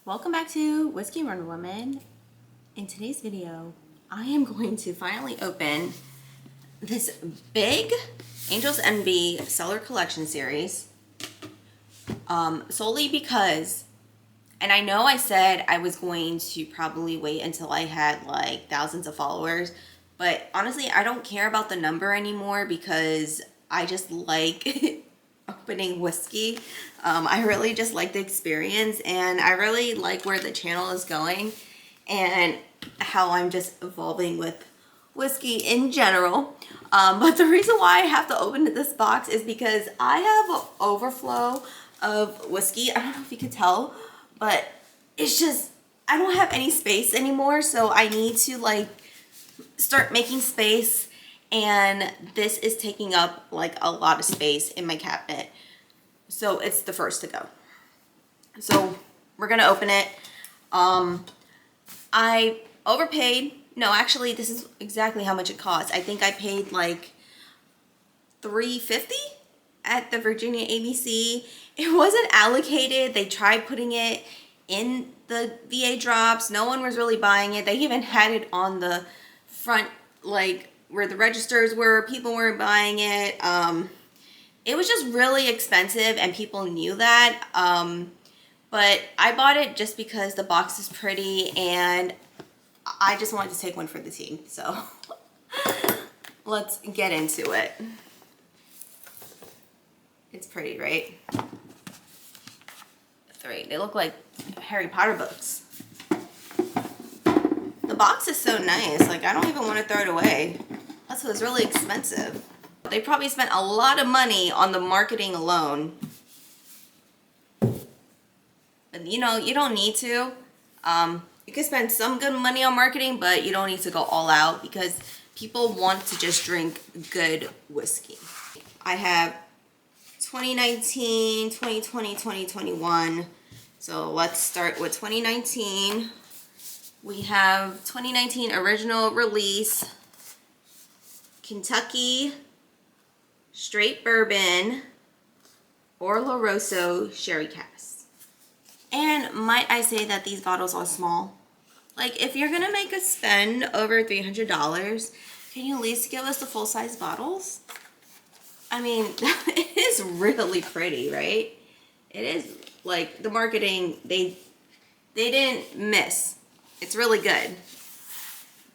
Welcome back to Whiskey Runner Woman. In today's video, I am going to finally open this big Angel's Envy Cellar Collection series. Solely because, and I know I said I was going to probably wait until I had like thousands of followers, but honestly, I don't care about the number anymore because I just like opening whiskey. I really just like the experience, and I really like where the channel is going and how I'm just evolving with whiskey in general. But the reason why I have to open this box is because I have an overflow of whiskey. I don't know if you can tell, but it's just, I don't have any space anymore, so I need to like start making space, and this is taking up like a lot of space in my cabinet, so it's the first to go. So we're gonna open it. I overpaid. No, actually, this is exactly how much it cost. I think I paid like $3.50 at the Virginia ABC. It wasn't allocated. They tried putting it in the VA drops. No one was really buying it. They even had it on the front, like where the registers were. People weren't buying it. It was just really expensive, and people knew that. But I bought it just because the box is pretty, and I just wanted to take one for the team. So let's get into it. It's pretty, right? Three. They look like Harry Potter books. The box is so nice. Like, I don't even want to throw it away. Plus, it was really expensive. They probably spent a lot of money on the marketing alone. But you know, you don't need to. You can spend some good money on marketing, but you don't need to go all out because people want to just drink good whiskey. I have 2019, 2020, 2021. So let's start with 2019. We have 2019 original release, Kentucky Straight Bourbon, Oloroso Sherry Cask. And might I say that these bottles are small? Like, if you're gonna make a spend over $300, can you at least give us the full-size bottles? I mean, it is really pretty, right? It is, like, the marketing, they didn't miss. It's really good.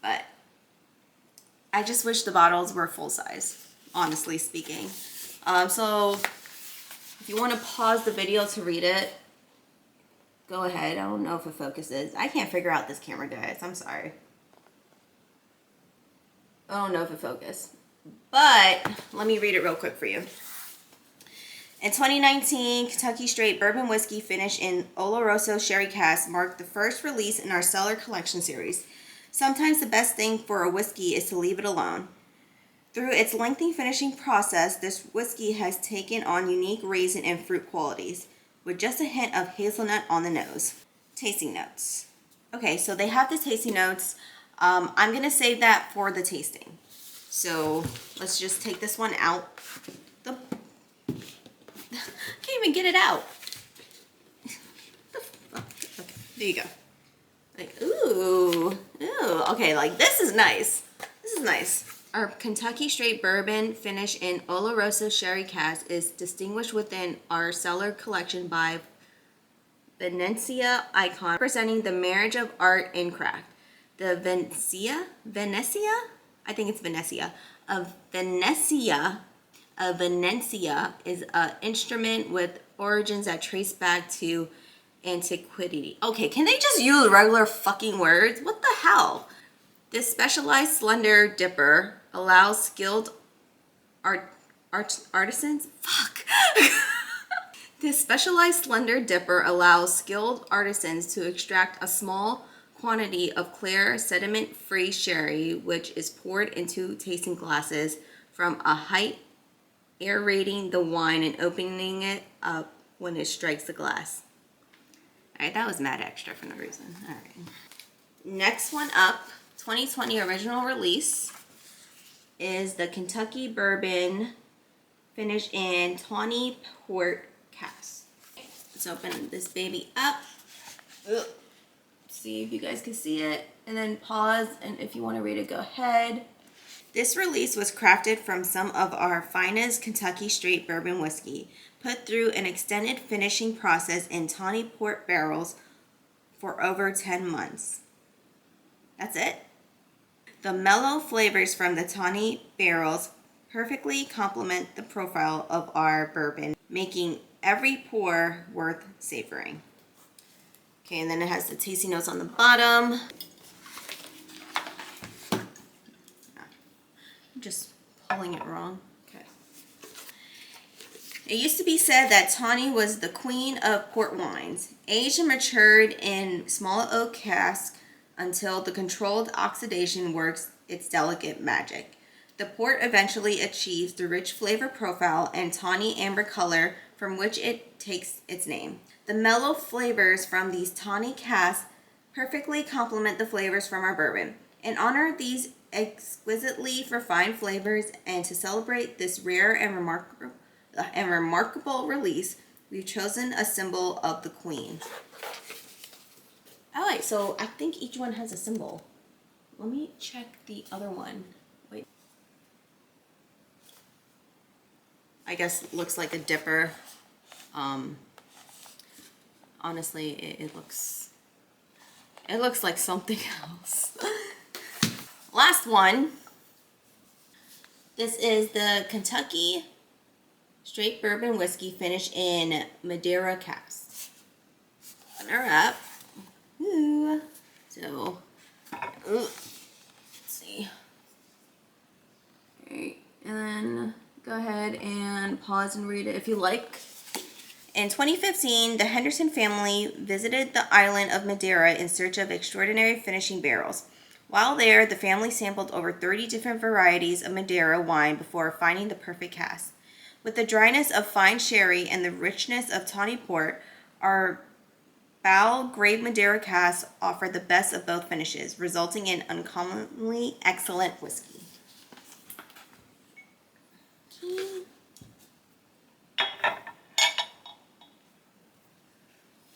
But I just wish the bottles were full-size, honestly speaking. So if you want to pause the video to read it, go ahead. I don't know if it focuses. I can't figure out this camera, guys. I'm sorry. I don't know if it focused. But let me read it real quick for you. In 2019, Kentucky Straight Bourbon Whiskey finished in Oloroso Sherry Cask marked the first release in our Cellar Collection series. Sometimes the best thing for a whiskey is to leave it alone. Through its lengthy finishing process, this whiskey has taken on unique raisin and fruit qualities, with just a hint of hazelnut on the nose. Tasting notes. Okay, so they have the tasting notes. I'm going to save that for the tasting. So let's just take this one out. I can't even get it out. Okay, there you go. Like, ooh. Okay, like this is nice. This is nice. Our Kentucky Straight Bourbon finish in Oloroso Sherry Cask is distinguished within our Cellar collection by Venetia icon, representing the marriage of art and craft. The Venetia, I think it's Venetia, of Venetia is an instrument with origins that trace back to antiquity. Okay, can they just use regular fucking words? What the hell? This specialized slender dipper allows skilled artisans. This specialized slender dipper allows skilled artisans to extract a small quantity of clear, sediment-free sherry, which is poured into tasting glasses from a height, aerating the wine and opening it up when it strikes the glass. All right, that was mad extra for no reason. All right. Next one up, 2020 original release, is the Kentucky Bourbon finished in Tawny Port Cask. Let's open this baby up. Ugh. See if you guys can see it, and then pause, and if you want to read it, go ahead. This release was crafted from some of our finest Kentucky straight bourbon whiskey, put through an extended finishing process in Tawny port barrels for over 10 months. That's it. The mellow flavors from the Tawny barrels perfectly complement the profile of our bourbon, making every pour worth savoring. Okay, and then it has the tasty notes on the bottom. I'm just pulling it wrong. Okay. It used to be said that Tawny was the queen of port wines, aged and matured in small oak casks until the controlled oxidation works its delicate magic. The port eventually achieves the rich flavor profile and tawny amber color from which it takes its name. The mellow flavors from these tawny casks perfectly complement the flavors from our bourbon. In honor of these exquisitely refined flavors and to celebrate this rare and remarkable release, we've chosen a symbol of the Queen. Alright, so I think each one has a symbol. Let me check the other one. Wait. I guess it looks like a dipper. Honestly, it looks like something else. Last one. This is the Kentucky straight bourbon whiskey finished in Madeira cask. Open her up. Ooh. So, let's see. Alright, and then go ahead and pause and read it if you like. In 2015, the Henderson family visited the island of Madeira in search of extraordinary finishing barrels. While there, the family sampled over 30 different varieties of Madeira wine before finding the perfect cask. With the dryness of fine sherry and the richness of tawny port, our Bow Grade Madeira casks offer the best of both finishes, resulting in uncommonly excellent whiskey.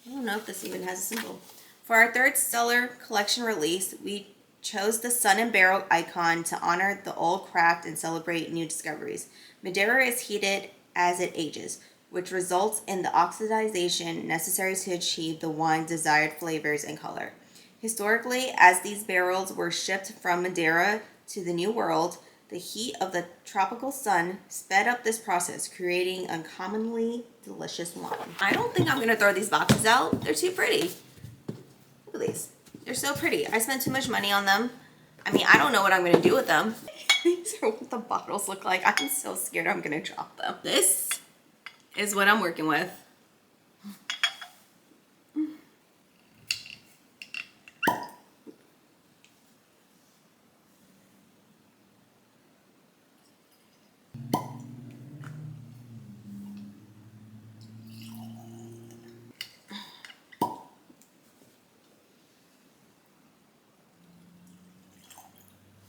I don't know if this even has a symbol. For our third Cellar collection release, we chose the sun and barrel icon to honor the old craft and celebrate new discoveries. Madeira is heated as it ages, which results in the oxidation necessary to achieve the wine's desired flavors and color. Historically, as these barrels were shipped from Madeira to the New World, the heat of the tropical sun sped up this process, creating uncommonly delicious wine. I don't think I'm going to throw these boxes out. They're too pretty. Look at these. They're so pretty. I spent too much money on them. I mean, I don't know what I'm going to do with them. These are what the bottles look like. I'm so scared I'm going to drop them. This is what I'm working with.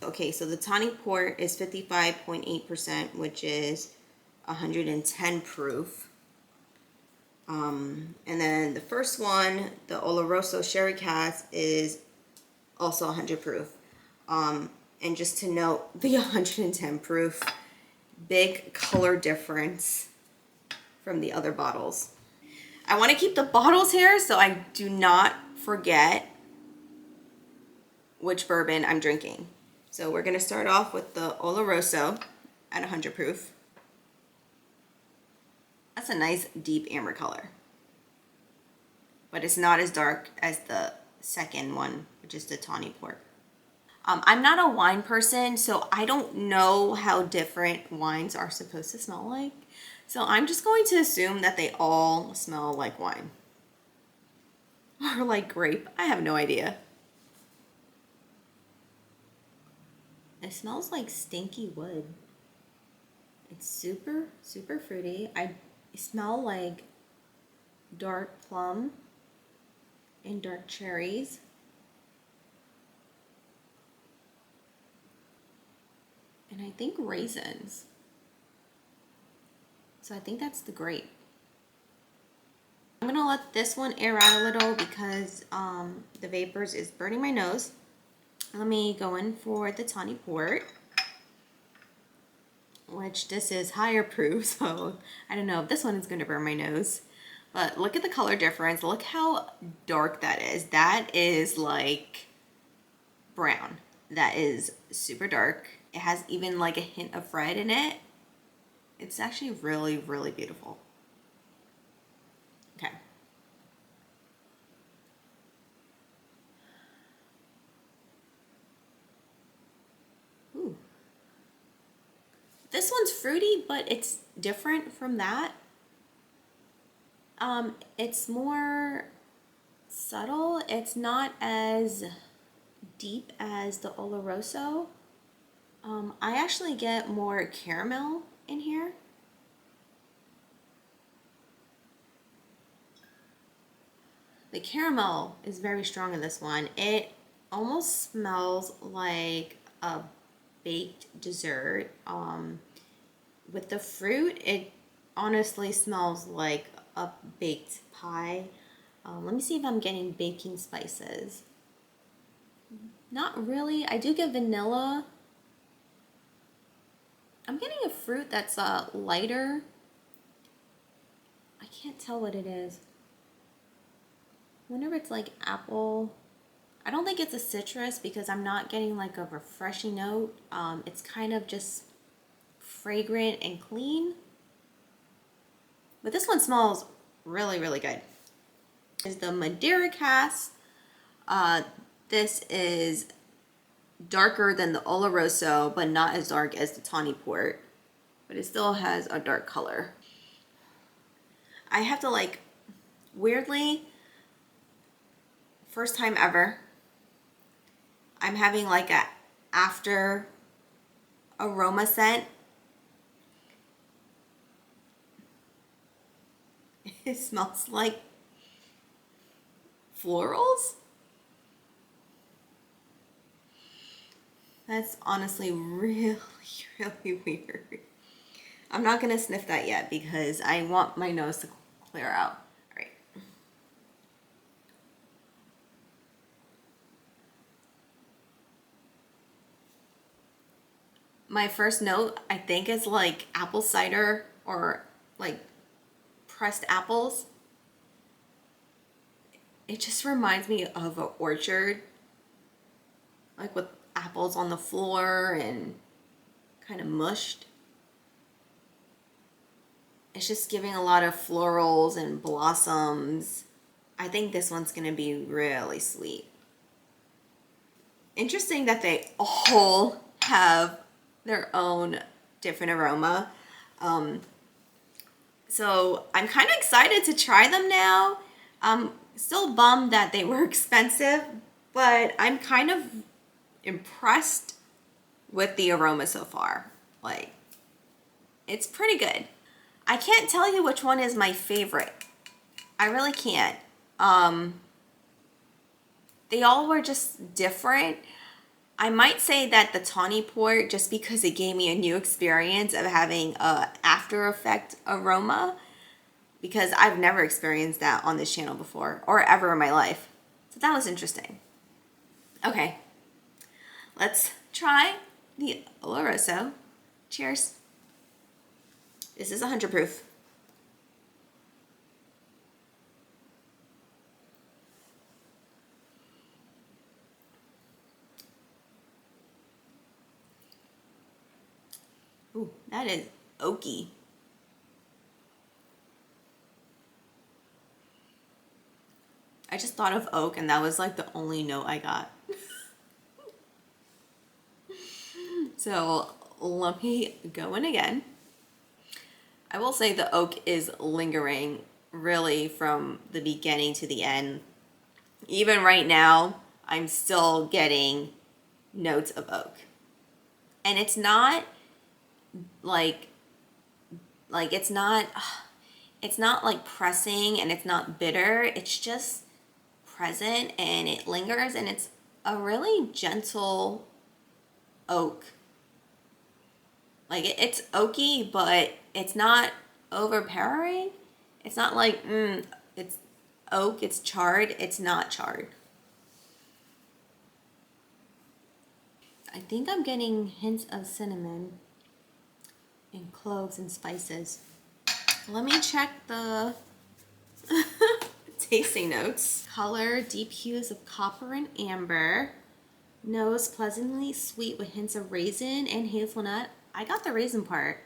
Okay, so the tawny port is 55.8%, which is 110 proof. And then the first one, the Oloroso sherry cask, is also 100 proof. And just to note, the 110 proof, big color difference from the other bottles. I want to keep the bottles here so I do not forget which bourbon I'm drinking. So we're going to start off with the Oloroso at 100 proof. That's a nice deep amber color. But it's not as dark as the second one, which is the tawny port. I'm not a wine person, so I don't know how different wines are supposed to smell like. So I'm just going to assume that they all smell like wine. Or like grape. I have no idea. It smells like stinky wood. It's super, super fruity. I smell like dark plum and dark cherries. And I think raisins. So I think that's the grape. I'm gonna let this one air out a little because the vapors is burning my nose. Let me go in for the Tawny port, which this is higher proof, so I don't know if this one is gonna burn my nose. But look at the color difference. Look how dark that is. That is like brown. That is super dark. It has even like a hint of red in it. It's actually really, really beautiful. Okay. Ooh. This one's fruity, but it's different from that. It's more subtle. It's not as deep as the Oloroso. I actually get more caramel in here. The caramel is very strong in this one. It almost smells like a baked dessert. With the fruit, it honestly smells like a baked pie. Let me see if I'm getting baking spices. Not really. I do get vanilla. I'm getting a fruit that's lighter. I can't tell what it is. I wonder if it's like apple. I don't think it's a citrus because I'm not getting like a refreshing note. It's kind of just fragrant and clean. But this one smells really, really good. This is the Madeira Cask. This is darker than the Oloroso, but not as dark as the Tawny port. But it still has a dark color. I have to like, weirdly, first time ever, I'm having like a after aroma scent. It smells like florals. That's honestly really, really weird. I'm not gonna sniff that yet because I want my nose to clear out. All right. My first note, I think, is like apple cider or like pressed apples. It just reminds me of an orchard, like with apples on the floor and kind of mushed. It's just giving a lot of florals and blossoms. I think this one's gonna be really sweet. Interesting that they all have their own different aroma. So I'm kind of excited to try them now. I'm still bummed that they were expensive, but I'm kind of impressed with the aroma so far. Like, it's pretty good. I can't tell you which one is my favorite. I really can't. They all were just different. I might say that the Tawny port, just because it gave me a new experience of having a after effect aroma, because I've never experienced that on this channel before or ever in my life. So that was interesting. Okay, let's try the Oloroso. Cheers. This is 100 proof. Ooh, that is oaky. I just thought of oak and that was like the only note I got. So let me go in again. I will say the oak is lingering really from the beginning to the end. Even right now, I'm still getting notes of oak. And it's not like it's not like pressing and it's not bitter. It's just present and it lingers and it's a really gentle oak. Like it's oaky, but it's not overpowering. It's not like It's oak, it's charred, it's not charred. I think I'm getting hints of cinnamon and cloves and spices. Let me check the tasting notes. Color, deep hues of copper and amber. Nose, pleasantly sweet with hints of raisin and hazelnut. I got the raisin part.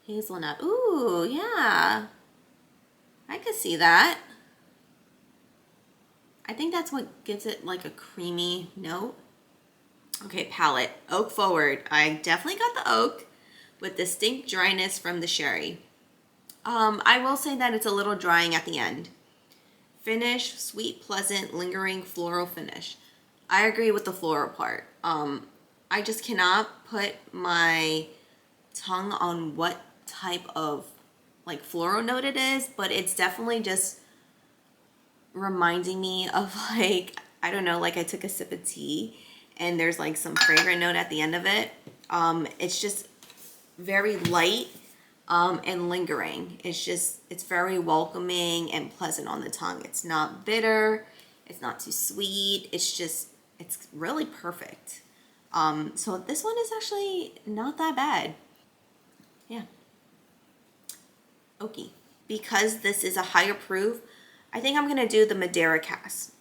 Hazelnut. Ooh, yeah. I could see that. I think that's what gives it like a creamy note. Okay, palate. Oak forward. I definitely got the oak with distinct dryness from the sherry. I will say that it's a little drying at the end. Finish, sweet, pleasant, lingering floral finish. I agree with the floral part. I just cannot put my tongue on what type of like floral note it is, but it's definitely just reminding me of like, I don't know, like I took a sip of tea and there's like some fragrant note at the end of it. It's just very light and lingering. It's very welcoming and pleasant on the tongue. It's not bitter. It's not too sweet. It's really perfect. So this one is actually not that bad. Yeah. Oaky. Because this is a higher proof, I think I'm gonna do the Madeira Cask.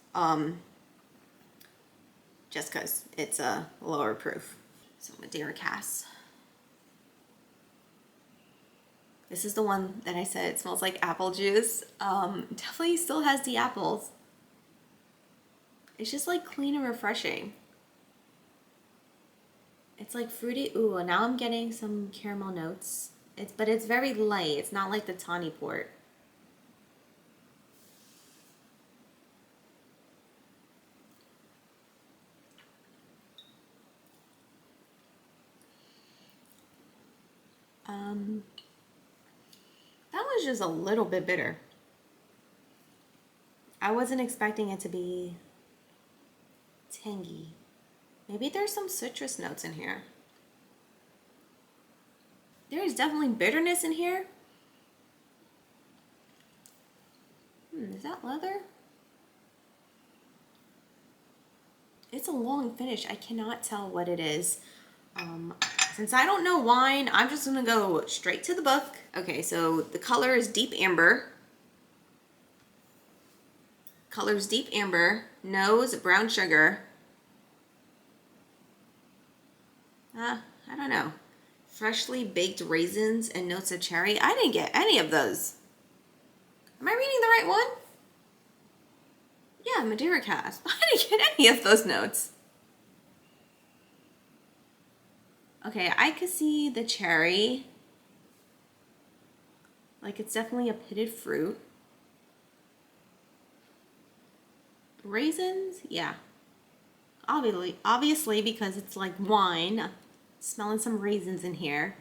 Just because it's a lower proof. So Madeira Cask. This is the one that I said it smells like apple juice. Definitely still has the apples. It's just like clean and refreshing. It's like fruity. Ooh, and now I'm getting some caramel notes. But it's very light. It's not like the Tawny port. That was just a little bit bitter. I wasn't expecting it to be tangy. Maybe there's some citrus notes in here. There is definitely bitterness in here. Is that leather? It's a long finish. I cannot tell what it is. Since I don't know wine, I'm just gonna go straight to the book. Okay, so the color is deep amber. Color's deep amber. Nose, brown sugar. I don't know. Freshly baked raisins and notes of cherry. I didn't get any of those. Am I reading the right one? Yeah, Madeira Cask. I didn't get any of those notes. Okay, I could see the cherry. Like it's definitely a pitted fruit. Raisins, yeah. Obviously because it's like wine. Smelling some raisins in here.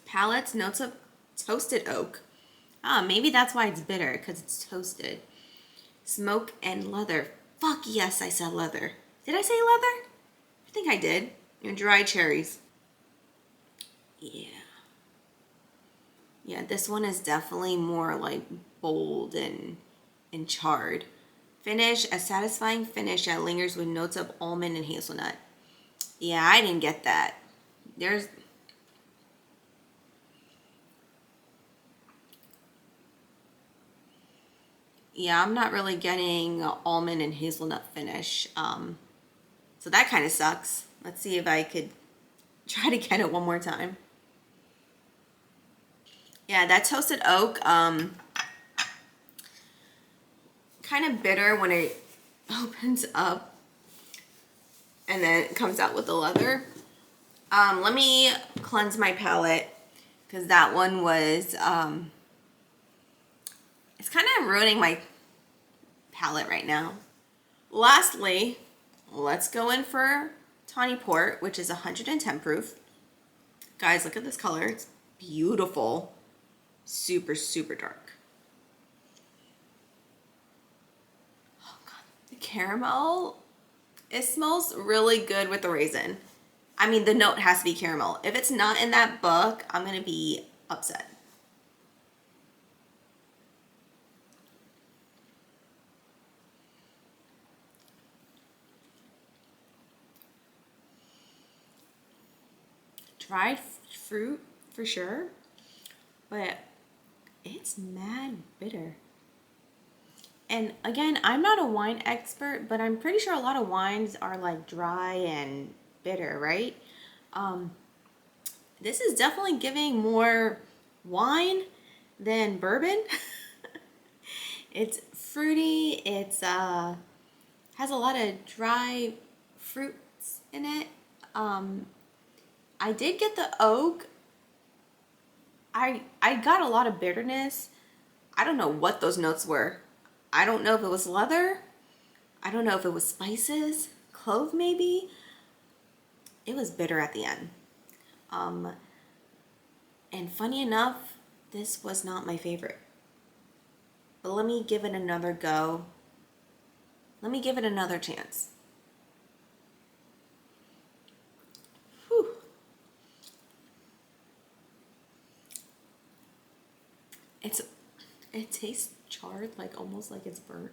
Palate, notes of toasted oak. Maybe that's why it's bitter, because it's toasted. Smoke and leather. Fuck yes, I said leather. Did I say leather? I think I did. And dried cherries. Yeah. Yeah, this one is definitely more like bold and charred. Finish, a satisfying finish that lingers with notes of almond and hazelnut. Yeah, I didn't get that. Yeah, I'm not really getting almond and hazelnut finish. So that kind of sucks. Let's see if I could try to get it one more time. Yeah, that toasted oak, kind of bitter when it opens up and then it comes out with the leather. Let me cleanse my palate because that one was, it's kind of ruining my palate right now. Lastly, let's go in for Tawny Port, which is 110 proof. Guys, look at this color. It's beautiful. Super, super dark. Oh God, the caramel. It smells really good with the raisin. I mean, the note has to be caramel. If it's not in that book, I'm gonna be upset. Dried fruit for sure, but it's mad bitter. And again, I'm not a wine expert, but I'm pretty sure a lot of wines are like dry and bitter, right? Um, this is definitely giving more wine than bourbon. It's fruity. It's has a lot of dry fruits in it. Um, I did get the oak. I got a lot of bitterness. I don't know what those notes were. I don't know if it was leather. I don't know if it was spices, clove maybe. It was bitter at the end. Um, and funny enough, this was not my favorite. But let me give it another go. Let me give it another chance. Whew. It tastes charred, like almost like it's burnt.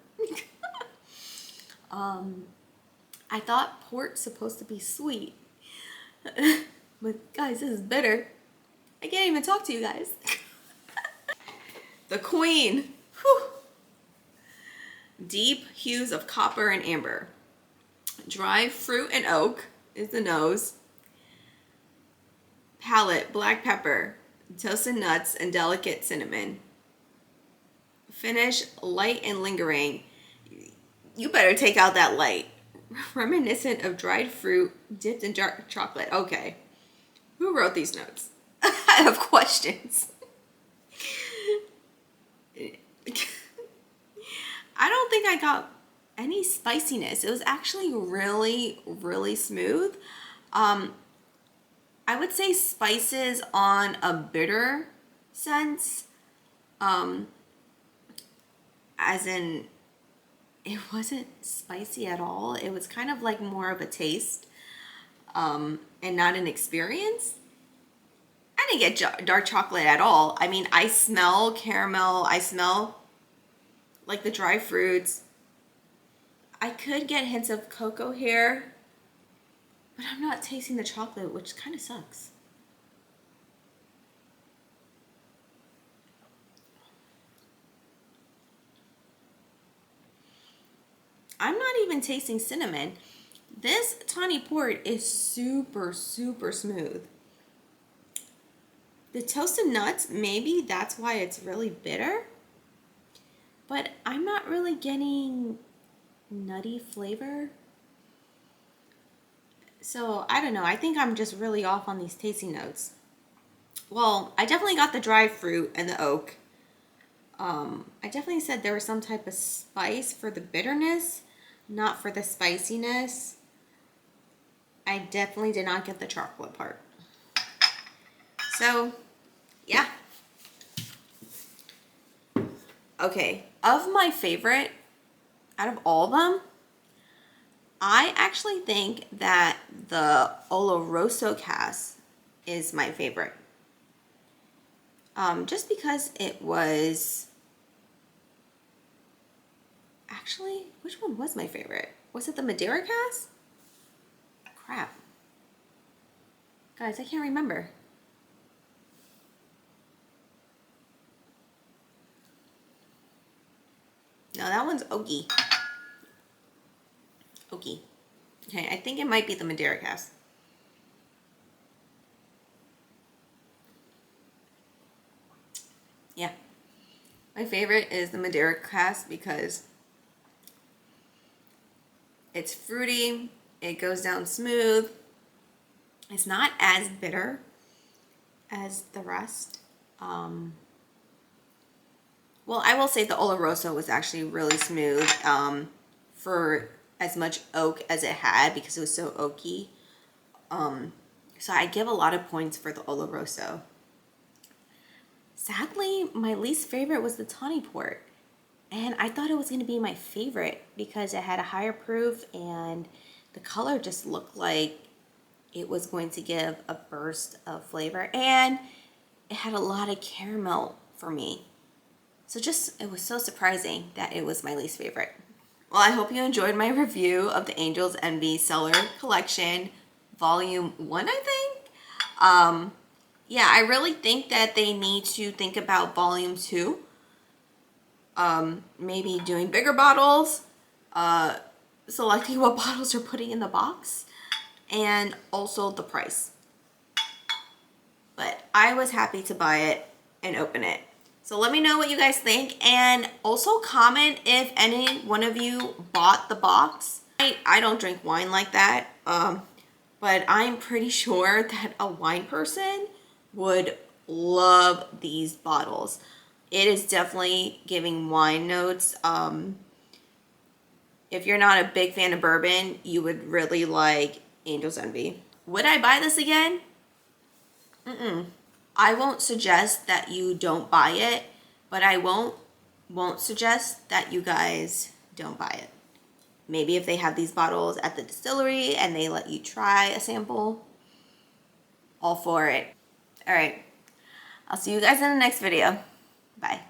I thought port's supposed to be sweet. But guys, this is bitter. I can't even talk to you guys. The queen. Whew. Deep hues of copper and amber. Dry fruit and oak is the nose. Palate, black pepper, toasted nuts, and delicate cinnamon. Finish, light and lingering. You better take out that light. Reminiscent of dried fruit dipped in dark chocolate. Okay. Who wrote these notes? I have questions. I don't think I got any spiciness. It was actually really, really smooth. I would say spices on a bitter sense. As in, it wasn't spicy at all. It was kind of like more of a taste, and not an experience. I didn't get dark chocolate at all. I mean, I smell caramel. I smell like the dry fruits. I could get hints of cocoa here, but I'm not tasting the chocolate, which kind of sucks. I'm not even tasting cinnamon. This Tawny port is super, super smooth. The toasted nuts, maybe that's why it's really bitter. But I'm not really getting nutty flavor. So I don't know. I think I'm just really off on these tasting notes. Well, I definitely got the dry fruit and the oak. I definitely said there was some type of spice for the bitterness, not for the spiciness. I definitely did not get the chocolate part. So, yeah. Okay, of my favorite, out of all of them, I actually think that the Oloroso cask is my favorite. Just because it was... Actually, which one was my favorite? Was it the Madeira cask? Crap. Guys, I can't remember. No, that one's oaky. Oaky. Okay, I think it might be the Madeira cask. Yeah. My favorite is the Madeira cask because it's fruity, it goes down smooth. It's not as bitter as the rest. Well, I will say the Oloroso was actually really smooth for as much oak as it had because it was so oaky. So I give a lot of points for the Oloroso. Sadly, my least favorite was the Tawny port. And I thought it was going to be my favorite because it had a higher proof and the color just looked like it was going to give a burst of flavor, and it had a lot of caramel for me. So just, it was so surprising that it was my least favorite. Well, I hope you enjoyed my review of the Angel's Envy Cellar Collection, Volume 1, I think. Yeah, I really think that they need to think about Volume 2. Maybe doing bigger bottles, selecting what bottles you're putting in the box, and also the price. But I was happy to buy it and open it. So let me know what you guys think, and also comment if any one of you bought the box. I don't drink wine like that, but I'm pretty sure that a wine person would love these bottles. It is definitely giving wine notes. If you're not a big fan of bourbon, you would really like Angel's Envy. Would I buy this again? I won't suggest that you don't buy it, but I won't suggest that you guys don't buy it. Maybe if they have these bottles at the distillery and they let you try a sample, all for it. All right, I'll see you guys in the next video. Bye.